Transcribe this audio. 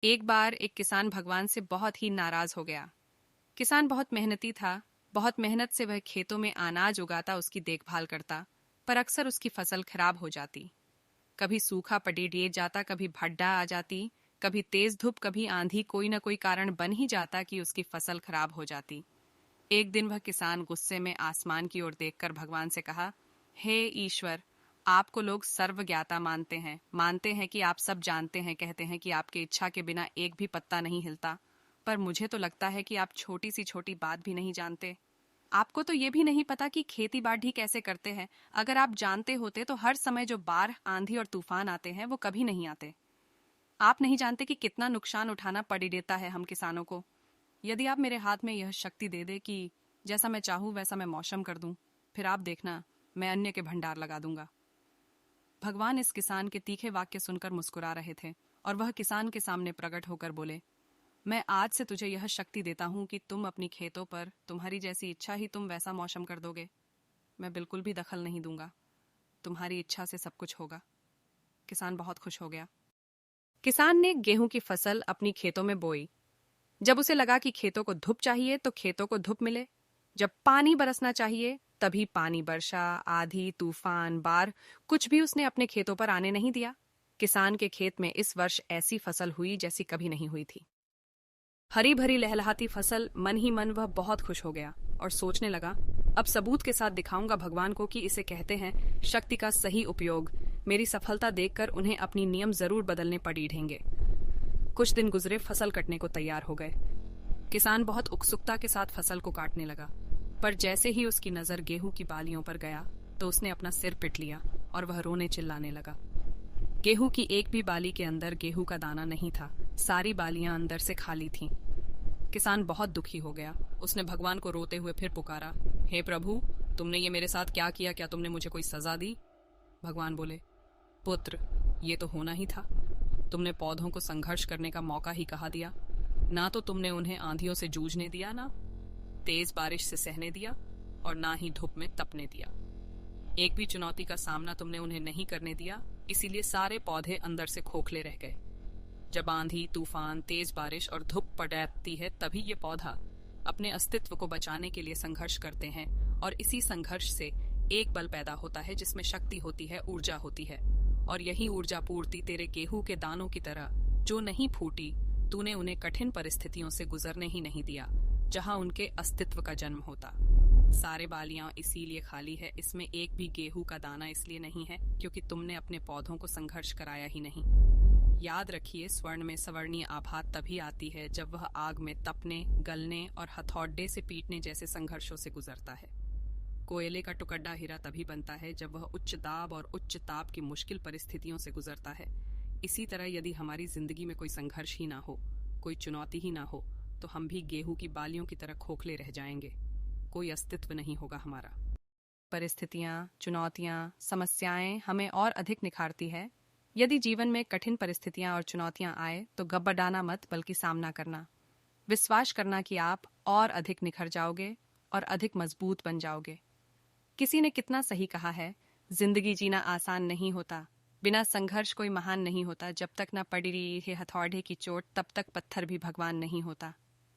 एक बार एक किसान भगवान से बहुत ही नाराज हो गया। किसान बहुत मेहनती था। बहुत मेहनत से वह खेतों में अनाज उगाता, उसकी देखभाल करता, पर अक्सर उसकी फसल खराब हो जाती। कभी सूखा पड़े जाता, कभी भड्डा आ जाती, कभी तेज धूप, कभी आंधी, कोई न कोई कारण बन ही जाता कि उसकी फसल खराब हो जाती। एक दिन वह किसान गुस्से में आसमान की ओर देखकर भगवान से कहा, हे ईश्वर, आपको लोग सर्वज्ञाता मानते हैं कि आप सब जानते हैं, कहते हैं कि आपकी इच्छा के बिना एक भी पत्ता नहीं हिलता, पर मुझे तो लगता है कि आप छोटी सी छोटी बात भी नहीं जानते। आपको तो ये भी नहीं पता कि खेती बाड़ी कैसे करते हैं। अगर आप जानते होते तो हर समय जो बाढ़, आंधी और तूफान आते हैं वो कभी नहीं आते। आप नहीं जानते कि कितना नुकसान उठाना पड़ देता है हम किसानों को। यदि आप मेरे हाथ में यह शक्ति दे दे कि जैसा मैं चाहूं वैसा मैं मौसम कर दूं, फिर आप देखना, मैं अन्य के भंडार लगा दूंगा। भगवान इस किसान के तीखे वाक्य सुनकर मुस्कुरा रहे थे और वह किसान के सामने प्रकट होकर बोले, मैं आज से तुझे यह शक्ति देता हूं कि तुम अपनी खेतों पर तुम्हारी जैसी इच्छा ही तुम वैसा मौसम कर दोगे। मैं बिल्कुल भी दखल नहीं दूंगा। तुम्हारी इच्छा से सब कुछ होगा। किसान बहुत खुश हो गया। किसान ने गेहूं की फसल अपनी खेतों में बोई। जब उसे लगा कि खेतों को धूप चाहिए तो खेतों को धूप मिले, जब पानी बरसना चाहिए तभी पानी बरसा। आधी, तूफान, बाढ़, कुछ भी उसने अपने खेतों पर आने नहीं दिया। किसान के खेत में इस वर्ष ऐसी फसल हुई जैसी कभी नहीं हुई थी। हरी भरी लहलहाती फसल, मन ही मन वह बहुत खुश हो गया और सोचने लगा, अब सबूत के साथ दिखाऊंगा भगवान को कि इसे कहते हैं शक्ति का सही उपयोग। मेरी सफलता देखकर उन्हें अपनी नियम जरूर बदलने पड़ेंगे। कुछ दिन गुजरे, फसल कटने को तैयार हो गए। किसान बहुत उत्सुकता के साथ फसल को काटने लगा, पर जैसे ही उसकी नजर गेहूं की बालियों पर गया तो उसने अपना सिर पिट लिया और वह रोने चिल्लाने लगा। गेहूं की एक भी बाली के अंदर गेहूं का दाना नहीं था। सारी बालियां अंदर से खाली थीं। किसान बहुत दुखी हो गया। उसने भगवान को रोते हुए फिर पुकारा, हे प्रभु, तुमने ये मेरे साथ क्या किया? क्या तुमने मुझे कोई सजा दी? भगवान बोले, पुत्र, ये तो होना ही था। तुमने पौधों को संघर्ष करने का मौका ही कहाँ दिया। ना तो तुमने उन्हें आंधियों से जूझने दिया, ना तेज बारिश से सहने दिया, और ना ही धूप में तपने दिया। एक भी चुनौती का सामना तुमने उन्हें नहीं करने दिया, इसीलिए सारे पौधे अंदर से खोखले रह गए। जब आंधी, तूफान, तेज बारिश और धूप पड़ती है तभी ये पौधा अपने अस्तित्व को बचाने के लिए संघर्ष करते हैं, और इसी संघर्ष से एक बल पैदा होता है जिसमें शक्ति होती है, ऊर्जा होती है। और यही ऊर्जा पूर्ति तेरे गेहूं के दानों की तरह जो नहीं फूटी, तूने उन्हें कठिन परिस्थितियों से गुजरने ही नहीं दिया जहां उनके अस्तित्व का जन्म होता। सारे बालियां इसीलिए खाली है, इसमें एक भी गेहूं का दाना इसलिए नहीं है क्योंकि तुमने अपने पौधों को संघर्ष कराया ही नहीं। याद रखिए, स्वर्ण में सवर्णीय आभा तभी आती है जब वह आग में तपने, गलने और हथौड़े से पीटने जैसे संघर्षों से गुजरता है। कोयले का टुकड़ा हीरा तभी बनता है जब वह उच्च दाब और उच्च ताप की मुश्किल परिस्थितियों से गुजरता है। इसी तरह यदि हमारी जिंदगी में कोई संघर्ष ही ना हो, कोई चुनौती ही ना हो, तो हम भी गेहूं की बालियों की तरह खोखले रह जाएंगे। कोई अस्तित्व नहीं होगा हमारा। परिस्थितियां, चुनौतियां, समस्याएं हमें और अधिक निखारती है। यदि जीवन में कठिन परिस्थितियां और चुनौतियां आए तो घबराना मत, बल्कि सामना करना। विश्वास करना कि आप और अधिक निखर जाओगे और अधिक मजबूत बन जाओगे। किसी ने कितना सही कहा है, जिंदगी जीना आसान नहीं होता। बिना संघर्ष कोई महान नहीं होता। जब तक न पड़ी है हथौड़े की चोट, तब तक पत्थर भी भगवान नहीं होता।